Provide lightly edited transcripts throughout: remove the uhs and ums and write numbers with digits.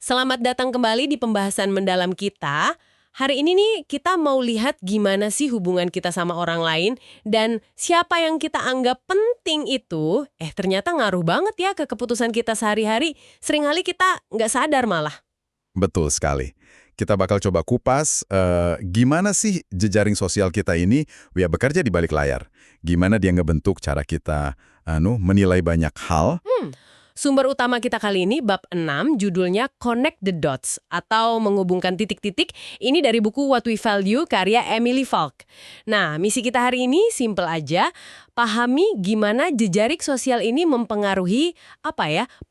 Selamat datang kembali di pembahasan mendalam kita. Hari ini nih kita mau lihat gimana sih hubungan kita sama orang lain dan siapa yang kita anggap penting itu, ternyata ngaruh banget ya ke keputusan kita sehari-hari. Seringkali kita nggak sadar malah. Betul sekali. Kita bakal coba kupas gimana sih jejaring sosial kita ini ya bekerja di balik layar. Gimana dia ngebentuk cara kita menilai banyak hal. Sumber utama kita kali ini bab 6 judulnya Connect the Dots atau menghubungkan titik-titik. Ini dari buku What We Value karya Emily Falk. Nah, misi kita hari ini simple aja. Pahami gimana jejaring sosial ini mempengaruhi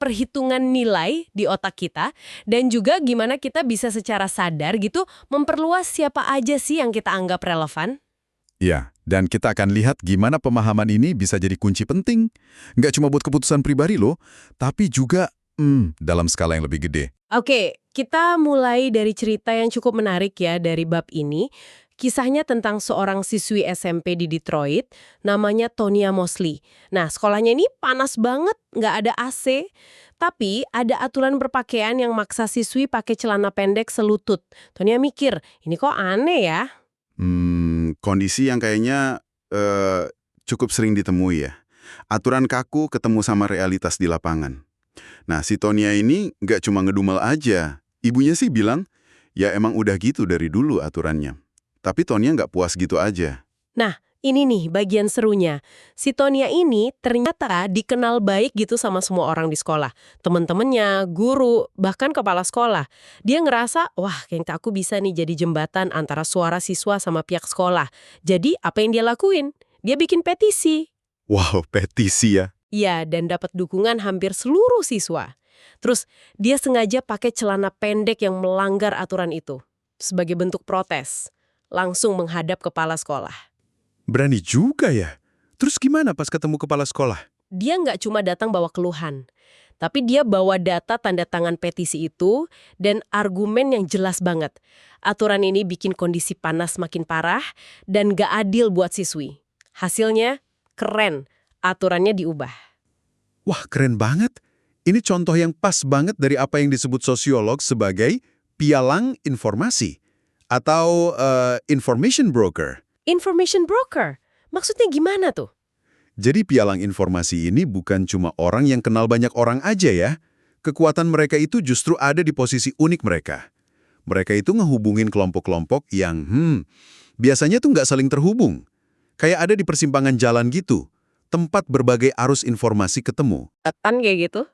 perhitungan nilai di otak kita dan juga gimana kita bisa secara sadar gitu memperluas siapa aja sih yang kita anggap relevan. Ya, dan kita akan lihat gimana pemahaman ini bisa jadi kunci penting. Nggak cuma buat keputusan pribadi loh, tapi juga dalam skala yang lebih gede. Oke, kita mulai dari cerita yang cukup menarik ya dari bab ini. Kisahnya tentang seorang siswi SMP di Detroit, namanya Tonya Mosley. Nah, sekolahnya ini panas banget, nggak ada AC. Tapi ada aturan berpakaian yang maksa siswi pakai celana pendek selutut. Tonya mikir, ini kok aneh ya? Kondisi yang kayaknya cukup sering ditemui ya. Aturan kaku ketemu sama realitas di lapangan. Nah, si Tonya ini nggak cuma ngedumel aja. Ibunya sih bilang, ya emang udah gitu dari dulu aturannya. Tapi Tonya nggak puas gitu aja. Nah, ini nih bagian serunya. Si Tonya ini ternyata dikenal baik gitu sama semua orang di sekolah. Temen-temennya, guru, bahkan kepala sekolah. Dia ngerasa, wah kayaknya aku bisa nih jadi jembatan antara suara siswa sama pihak sekolah. Jadi apa yang dia lakuin? Dia bikin petisi. Wow, petisi ya. Iya, dan dapat dukungan hampir seluruh siswa. Terus dia sengaja pakai celana pendek yang melanggar aturan itu. Sebagai bentuk protes. Langsung menghadap kepala sekolah. Berani juga ya. Terus gimana pas ketemu kepala sekolah? Dia nggak cuma datang bawa keluhan, tapi dia bawa data tanda tangan petisi itu dan argumen yang jelas banget. Aturan ini bikin kondisi panas makin parah dan nggak adil buat siswi. Hasilnya keren, aturannya diubah. Wah, keren banget. Ini contoh yang pas banget dari apa yang disebut sosiolog sebagai pialang informasi atau information broker. Information broker? Maksudnya gimana tuh? Jadi pialang informasi ini bukan cuma orang yang kenal banyak orang aja ya. Kekuatan mereka itu justru ada di posisi unik mereka. Mereka itu ngehubungin kelompok-kelompok yang, biasanya tuh nggak saling terhubung. Kayak ada di persimpangan jalan gitu, tempat berbagai arus informasi ketemu. Kan kayak gitu?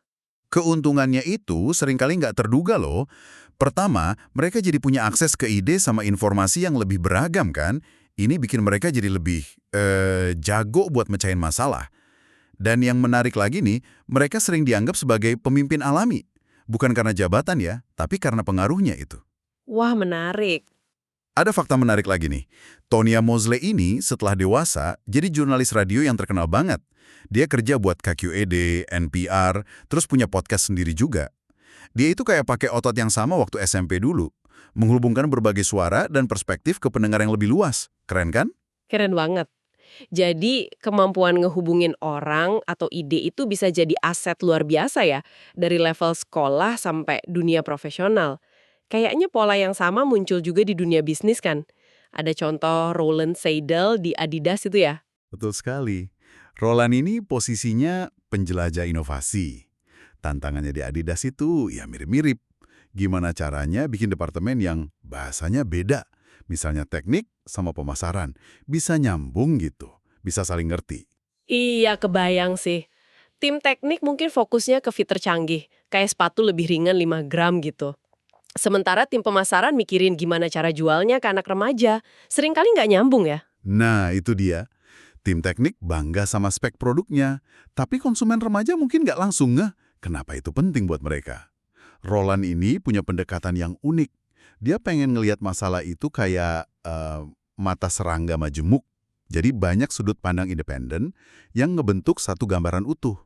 Keuntungannya itu seringkali nggak terduga loh. Pertama, mereka jadi punya akses ke ide sama informasi yang lebih beragam kan. Ini bikin mereka jadi lebih jago buat mecahin masalah. Dan yang menarik lagi nih, mereka sering dianggap sebagai pemimpin alami. Bukan karena jabatan ya, tapi karena pengaruhnya itu. Wah, menarik. Ada fakta menarik lagi nih. Tonya Mosley ini setelah dewasa jadi jurnalis radio yang terkenal banget. Dia kerja buat KQED, NPR, terus punya podcast sendiri juga. Dia itu kayak pakai otot yang sama waktu SMP dulu. Menghubungkan berbagai suara dan perspektif ke pendengar yang lebih luas. Keren kan? Keren banget. Jadi kemampuan ngehubungin orang atau ide itu bisa jadi aset luar biasa ya. Dari level sekolah sampai dunia profesional. Kayaknya pola yang sama muncul juga di dunia bisnis kan. Ada contoh Roland Seidel di Adidas itu ya. Betul sekali. Roland ini posisinya penjelajah inovasi. Tantangannya di Adidas itu ya mirip-mirip. Gimana caranya bikin departemen yang bahasanya beda. Misalnya teknik sama pemasaran. Bisa nyambung gitu. Bisa saling ngerti. Iya, kebayang sih. Tim teknik mungkin fokusnya ke fitur canggih. Kayak sepatu lebih ringan 5 gram gitu. Sementara tim pemasaran mikirin gimana cara jualnya ke anak remaja. Seringkali nggak nyambung ya. Nah, itu dia. Tim teknik bangga sama spek produknya. Tapi konsumen remaja mungkin nggak langsung ngeh kenapa itu penting buat mereka. Roland ini punya pendekatan yang unik. Dia pengen ngelihat masalah itu kayak mata serangga majemuk. Jadi banyak sudut pandang independen yang ngebentuk satu gambaran utuh.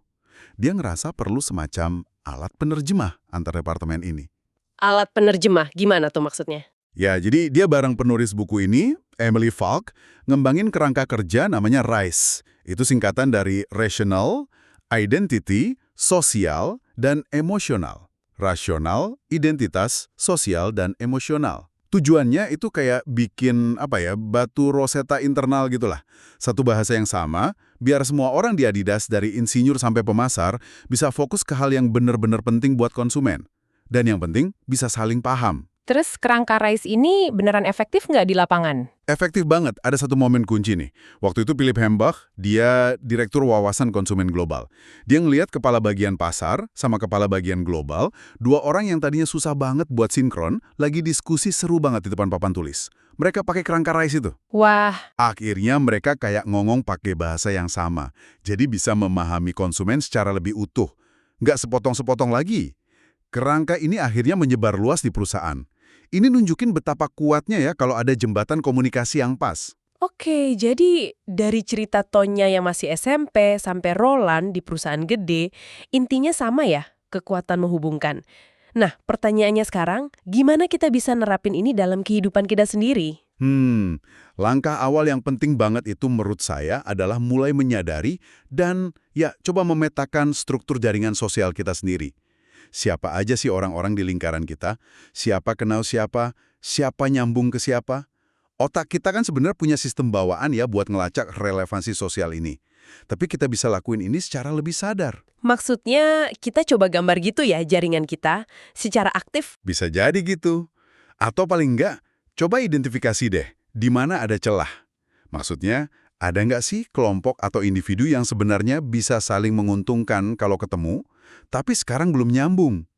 Dia ngerasa perlu semacam alat penerjemah antar departemen ini. Alat penerjemah, gimana tuh maksudnya? Ya, jadi dia bareng penulis buku ini, Emily Falk, ngembangin kerangka kerja namanya RISE. Itu singkatan dari Rational, Identity, Sosial, dan Emosional. Rasional, identitas, sosial, dan emosional. Tujuannya itu kayak bikin, batu roseta internal gitulah. Satu bahasa yang sama, biar semua orang di Adidas dari insinyur sampai pemasar bisa fokus ke hal yang benar-benar penting buat konsumen. Dan yang penting, bisa saling paham. Terus kerangka RISE ini beneran efektif nggak di lapangan? Efektif banget, ada satu momen kunci nih. Waktu itu Philip Hembach, dia Direktur Wawasan Konsumen Global. Dia ngelihat kepala bagian pasar sama kepala bagian global, dua orang yang tadinya susah banget buat sinkron, lagi diskusi seru banget di depan papan tulis. Mereka pakai kerangka RISE itu. Wah, Akhirnya mereka kayak ngomong pakai bahasa yang sama. Jadi bisa memahami konsumen secara lebih utuh. Nggak sepotong-sepotong lagi. Kerangka ini akhirnya menyebar luas di perusahaan. Ini nunjukin betapa kuatnya ya kalau ada jembatan komunikasi yang pas. oke, jadi dari cerita Tonya yang masih SMP sampai Roland di perusahaan gede, intinya sama ya, kekuatan menghubungkan. Nah, pertanyaannya sekarang, gimana kita bisa nerapin ini dalam kehidupan kita sendiri? Langkah awal yang penting banget itu menurut saya adalah mulai menyadari dan coba memetakan struktur jaringan sosial kita sendiri. Siapa aja sih orang-orang di lingkaran kita? Siapa kenal siapa? Siapa nyambung ke siapa? Otak kita kan sebenarnya punya sistem bawaan ya buat ngelacak relevansi sosial ini. Tapi kita bisa lakuin ini secara lebih sadar. Maksudnya, kita coba gambar gitu ya jaringan kita, secara aktif. Bisa jadi gitu. Atau paling enggak, coba identifikasi deh, di mana ada celah. Maksudnya, ada nggak sih kelompok atau individu yang sebenarnya bisa saling menguntungkan kalau ketemu, tapi sekarang belum nyambung?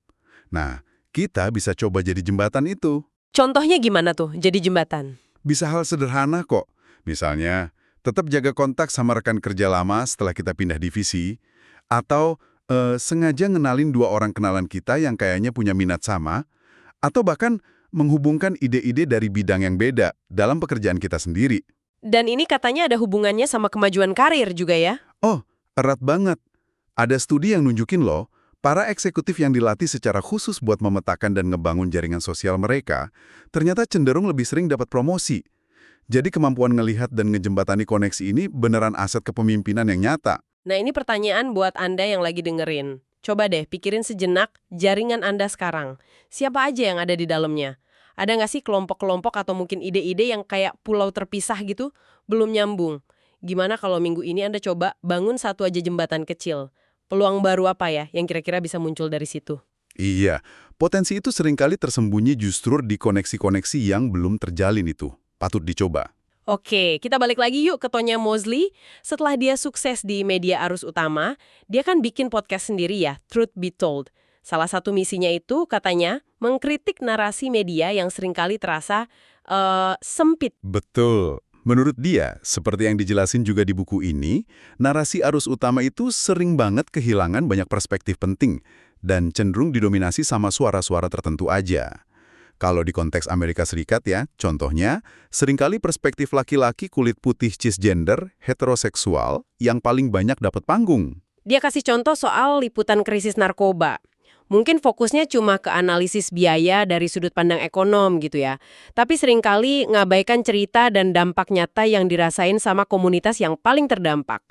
Nah, kita bisa coba jadi jembatan itu. Contohnya gimana tuh jadi jembatan? Bisa hal sederhana kok. Misalnya, tetap jaga kontak sama rekan kerja lama setelah kita pindah divisi, atau sengaja ngenalin dua orang kenalan kita yang kayaknya punya minat sama, atau bahkan menghubungkan ide-ide dari bidang yang beda dalam pekerjaan kita sendiri. Dan ini katanya ada hubungannya sama kemajuan karir juga ya? Oh, erat banget. Ada studi yang nunjukin loh, para eksekutif yang dilatih secara khusus buat memetakan dan ngebangun jaringan sosial mereka, ternyata cenderung lebih sering dapat promosi. Jadi kemampuan ngelihat dan ngejembatani koneksi ini beneran aset kepemimpinan yang nyata. Nah, ini pertanyaan buat Anda yang lagi dengerin. Coba deh pikirin sejenak jaringan Anda sekarang. Siapa aja yang ada di dalamnya? Ada nggak sih kelompok-kelompok atau mungkin ide-ide yang kayak pulau terpisah gitu, belum nyambung? Gimana kalau minggu ini Anda coba bangun satu aja jembatan kecil? Peluang baru apa ya yang kira-kira bisa muncul dari situ? Iya, potensi itu seringkali tersembunyi justru di koneksi-koneksi yang belum terjalin itu. Patut dicoba. Oke, kita balik lagi yuk ke Tonya Mosley. Setelah dia sukses di media arus utama, dia kan bikin podcast sendiri ya, Truth Be Told. Salah satu misinya itu katanya mengkritik narasi media yang seringkali terasa sempit. Betul. Menurut dia, seperti yang dijelasin juga di buku ini, narasi arus utama itu sering banget kehilangan banyak perspektif penting dan cenderung didominasi sama suara-suara tertentu aja. Kalau di konteks Amerika Serikat ya, contohnya, seringkali perspektif laki-laki kulit putih cisgender, heteroseksual, yang paling banyak dapat panggung. Dia kasih contoh soal liputan krisis narkoba. Mungkin fokusnya cuma ke analisis biaya dari sudut pandang ekonom gitu ya. Tapi seringkali ngabaikan cerita dan dampak nyata yang dirasain sama komunitas yang paling terdampak.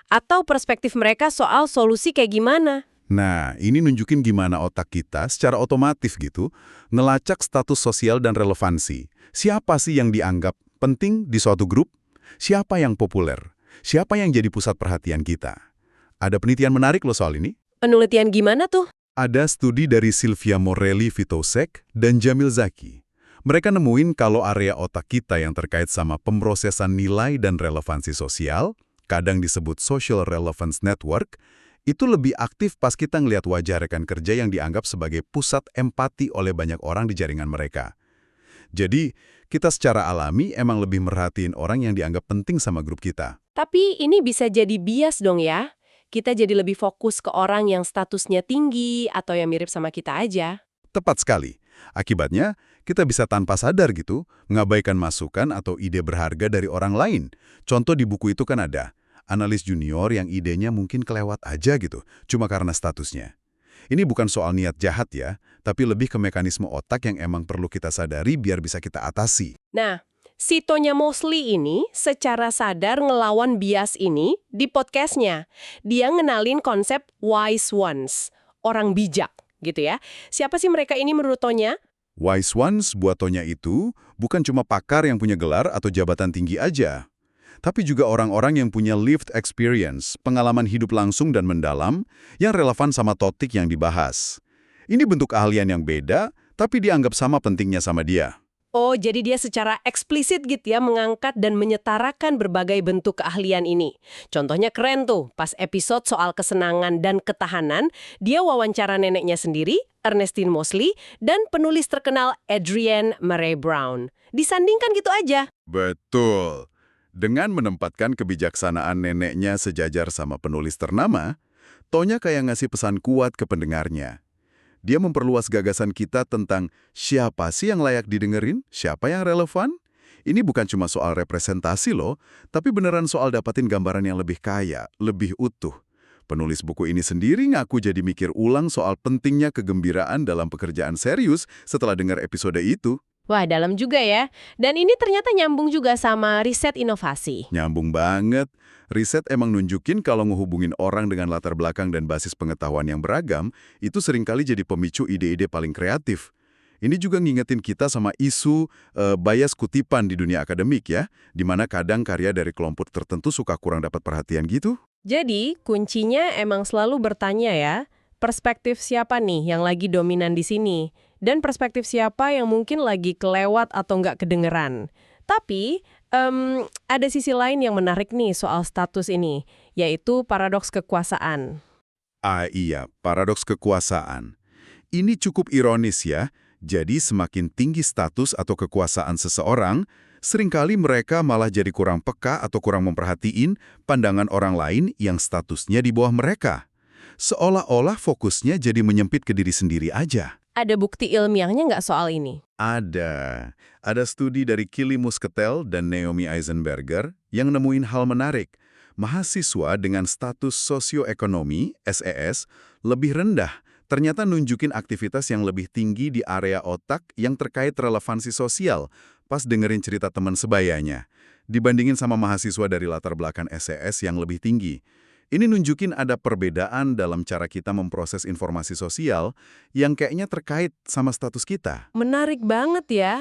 Atau perspektif mereka soal solusi kayak gimana. Nah, ini nunjukin gimana otak kita secara otomatis gitu, ngelacak status sosial dan relevansi. Siapa sih yang dianggap penting di suatu grup? Siapa yang populer? Siapa yang jadi pusat perhatian kita? Ada penelitian menarik loh soal ini. Penelitian gimana tuh? Ada studi dari Sylvia Morelli-Vitosek dan Jamil Zaki. Mereka nemuin kalau area otak kita yang terkait sama pemrosesan nilai dan relevansi sosial, kadang disebut social relevance network, itu lebih aktif pas kita ngelihat wajah rekan kerja yang dianggap sebagai pusat empati oleh banyak orang di jaringan mereka. Jadi, kita secara alami emang lebih merhatiin orang yang dianggap penting sama grup kita. Tapi ini bisa jadi bias dong ya. Kita jadi lebih fokus ke orang yang statusnya tinggi atau yang mirip sama kita aja. Tepat sekali. Akibatnya, kita bisa tanpa sadar gitu, mengabaikan masukan atau ide berharga dari orang lain. Contoh di buku itu kan ada, analis junior yang idenya mungkin kelewat aja gitu, cuma karena statusnya. Ini bukan soal niat jahat ya, tapi lebih ke mekanisme otak yang emang perlu kita sadari biar bisa kita atasi. Nah, si Tonya Mosley ini secara sadar ngelawan bias ini di podcastnya. Dia ngenalin konsep wise ones, orang bijak. gitu ya. Siapa sih mereka ini menurut Tonya? Wise ones buat Tonya itu bukan cuma pakar yang punya gelar atau jabatan tinggi aja, tapi juga orang-orang yang punya lived experience, pengalaman hidup langsung dan mendalam yang relevan sama topik yang dibahas. Ini bentuk keahlian yang beda, tapi dianggap sama pentingnya sama dia. Oh, jadi dia secara eksplisit gitu ya mengangkat dan menyetarakan berbagai bentuk keahlian ini. Contohnya keren tuh, pas episode soal kesenangan dan ketahanan, dia wawancara neneknya sendiri, Ernestine Mosley, dan penulis terkenal Adrienne Murray Brown. Disandingkan gitu aja. Betul. Dengan menempatkan kebijaksanaan neneknya sejajar sama penulis ternama, Tonya kayak ngasih pesan kuat ke pendengarnya. Dia memperluas gagasan kita tentang siapa sih yang layak didengerin, siapa yang relevan. Ini bukan cuma soal representasi loh, tapi beneran soal dapatin gambaran yang lebih kaya, lebih utuh. Penulis buku ini sendiri ngaku jadi mikir ulang soal pentingnya kegembiraan dalam pekerjaan serius setelah dengar episode itu. Wah, dalam juga ya. Dan ini ternyata nyambung juga sama riset inovasi. Nyambung banget. Riset emang nunjukin kalau ngehubungin orang dengan latar belakang dan basis pengetahuan yang beragam, itu seringkali jadi pemicu ide-ide paling kreatif. Ini juga ngingetin kita sama isu bias kutipan di dunia akademik ya, di mana kadang karya dari kelompok tertentu suka kurang dapat perhatian gitu. Jadi, kuncinya emang selalu bertanya ya, perspektif siapa nih yang lagi dominan di sini? Dan perspektif siapa yang mungkin lagi kelewat atau nggak kedengeran? Tapi, ada sisi lain yang menarik nih soal status ini, yaitu paradoks kekuasaan. Iya, paradoks kekuasaan. Ini cukup ironis ya, jadi semakin tinggi status atau kekuasaan seseorang, seringkali mereka malah jadi kurang peka atau kurang memperhatiin pandangan orang lain yang statusnya di bawah mereka. Seolah-olah fokusnya jadi menyempit ke diri sendiri aja. Ada bukti ilmiahnya nggak soal ini? Ada. Ada studi dari Kili Musketel dan Naomi Eisenberger yang nemuin hal menarik. Mahasiswa dengan status sosioekonomi, SES, lebih rendah, ternyata nunjukin aktivitas yang lebih tinggi di area otak yang terkait relevansi sosial pas dengerin cerita teman sebayanya, dibandingin sama mahasiswa dari latar belakang SES yang lebih tinggi. Ini nunjukin ada perbedaan dalam cara kita memproses informasi sosial yang kayaknya terkait sama status kita. Menarik banget ya.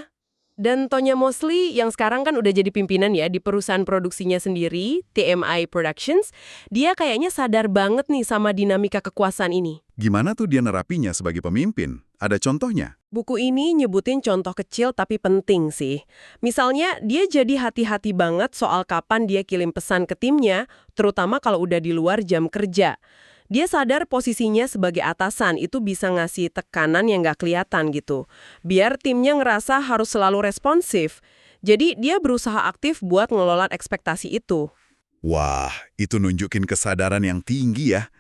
Dan Tonya Mosley yang sekarang kan udah jadi pimpinan ya di perusahaan produksinya sendiri, TMI Productions, dia kayaknya sadar banget nih sama dinamika kekuasaan ini. Gimana tuh dia nerapinya sebagai pemimpin? Ada contohnya? Buku ini nyebutin contoh kecil tapi penting sih. Misalnya, dia jadi hati-hati banget soal kapan dia kirim pesan ke timnya, terutama kalau udah di luar jam kerja. Dia sadar posisinya sebagai atasan itu bisa ngasih tekanan yang nggak kelihatan gitu. Biar timnya ngerasa harus selalu responsif. Jadi dia berusaha aktif buat ngelola ekspektasi itu. Wah, itu nunjukin kesadaran yang tinggi ya.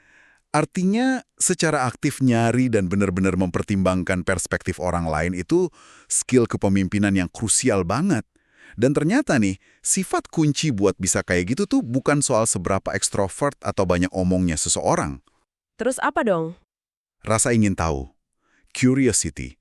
Artinya, secara aktif nyari dan benar-benar mempertimbangkan perspektif orang lain itu skill kepemimpinan yang krusial banget. Dan ternyata nih, sifat kunci buat bisa kayak gitu tuh bukan soal seberapa ekstrovert atau banyak omongnya seseorang. Terus apa dong? Rasa ingin tahu. Curiosity.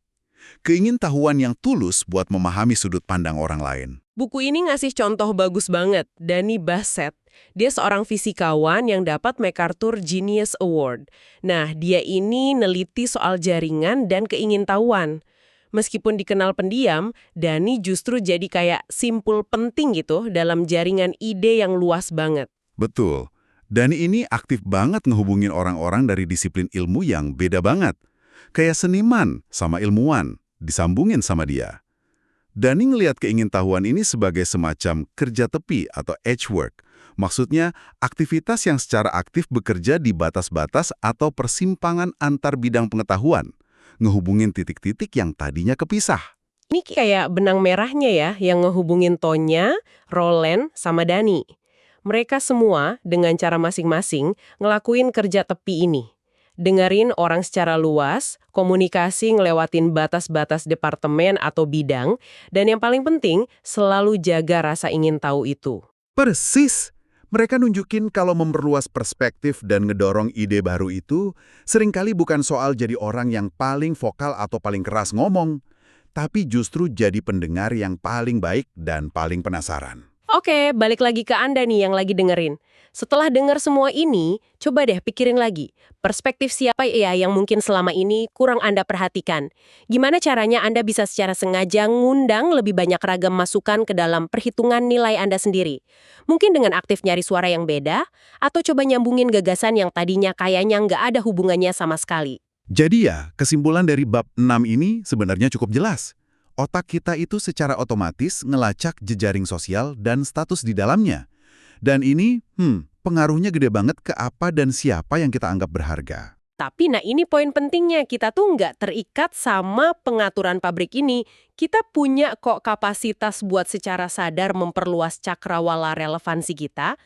Keingintahuan yang tulus buat memahami sudut pandang orang lain. Buku ini ngasih contoh bagus banget, Danny Bassett. Dia seorang fisikawan yang dapat MacArthur Genius Award. Nah, dia ini neliti soal jaringan dan keingintahuan. Meskipun dikenal pendiam, Danny justru jadi kayak simpul penting gitu dalam jaringan ide yang luas banget. Betul. Danny ini aktif banget ngehubungin orang-orang dari disiplin ilmu yang beda banget. Kayak seniman sama ilmuwan, disambungin sama dia. Danny ngelihat keingintahuan ini sebagai semacam kerja tepi atau edge work. Maksudnya, aktivitas yang secara aktif bekerja di batas-batas atau persimpangan antar bidang pengetahuan, ngehubungin titik-titik yang tadinya kepisah. Ini kayak benang merahnya ya, yang ngehubungin Tonya, Roland, sama Danny. Mereka semua dengan cara masing-masing ngelakuin kerja tepi ini. Dengerin orang secara luas, komunikasi ngelewatin batas-batas departemen atau bidang, dan yang paling penting, selalu jaga rasa ingin tahu itu. Persis! Mereka nunjukin kalau memperluas perspektif dan ngedorong ide baru itu seringkali bukan soal jadi orang yang paling vokal atau paling keras ngomong, tapi justru jadi pendengar yang paling baik dan paling penasaran. Oke, balik lagi ke Anda nih yang lagi dengerin. Setelah denger semua ini, coba deh pikirin lagi. Perspektif siapa ya yang mungkin selama ini kurang Anda perhatikan? Gimana caranya Anda bisa secara sengaja ngundang lebih banyak ragam masukan ke dalam perhitungan nilai Anda sendiri? Mungkin dengan aktif nyari suara yang beda, atau coba nyambungin gagasan yang tadinya kayaknya nggak ada hubungannya sama sekali. Jadi ya, kesimpulan dari bab 6 ini sebenarnya cukup jelas. Otak kita itu secara otomatis ngelacak jejaring sosial dan status di dalamnya. Dan ini, pengaruhnya gede banget ke apa dan siapa yang kita anggap berharga. Tapi nah ini poin pentingnya, kita tuh nggak terikat sama pengaturan pabrik ini. Kita punya kok kapasitas buat secara sadar memperluas cakrawala relevansi kita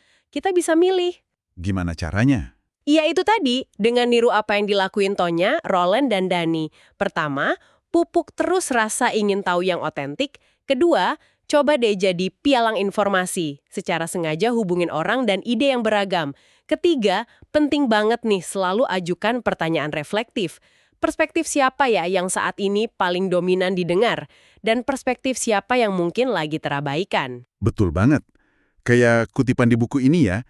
bisa milih. Gimana caranya? Iya itu tadi, dengan niru apa yang dilakuin Tonya, Roland, dan Dani. Pertama, pupuk terus rasa ingin tahu yang otentik. Kedua, coba deh jadi pialang informasi. Secara sengaja hubungin orang dan ide yang beragam. Ketiga, penting banget nih selalu ajukan pertanyaan reflektif. Perspektif siapa ya yang saat ini paling dominan didengar? Dan perspektif siapa yang mungkin lagi terabaikan? Betul banget. Kayak kutipan di buku ini ya,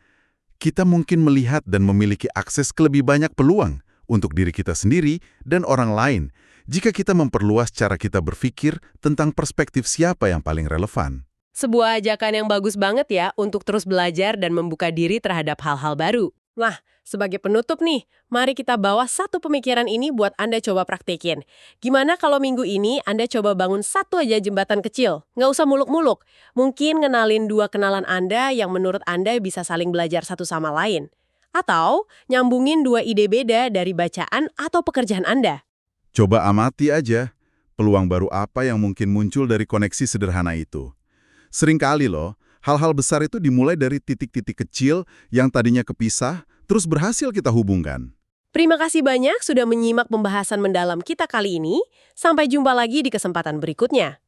kita mungkin melihat dan memiliki akses ke lebih banyak peluang untuk diri kita sendiri dan orang lain jika kita memperluas cara kita berpikir tentang perspektif siapa yang paling relevan. Sebuah ajakan yang bagus banget ya untuk terus belajar dan membuka diri terhadap hal-hal baru. Nah, sebagai penutup nih, mari kita bawa satu pemikiran ini buat Anda coba praktekin. Gimana kalau minggu ini Anda coba bangun satu aja jembatan kecil? Nggak usah muluk-muluk. Mungkin ngenalin 2 kenalan Anda yang menurut Anda bisa saling belajar satu sama lain. Atau nyambungin 2 ide beda dari bacaan atau pekerjaan Anda. Coba amati aja peluang baru apa yang mungkin muncul dari koneksi sederhana itu. Seringkali loh, hal-hal besar itu dimulai dari titik-titik kecil yang tadinya kepisah, terus berhasil kita hubungkan. Terima kasih banyak sudah menyimak pembahasan mendalam kita kali ini. Sampai jumpa lagi di kesempatan berikutnya.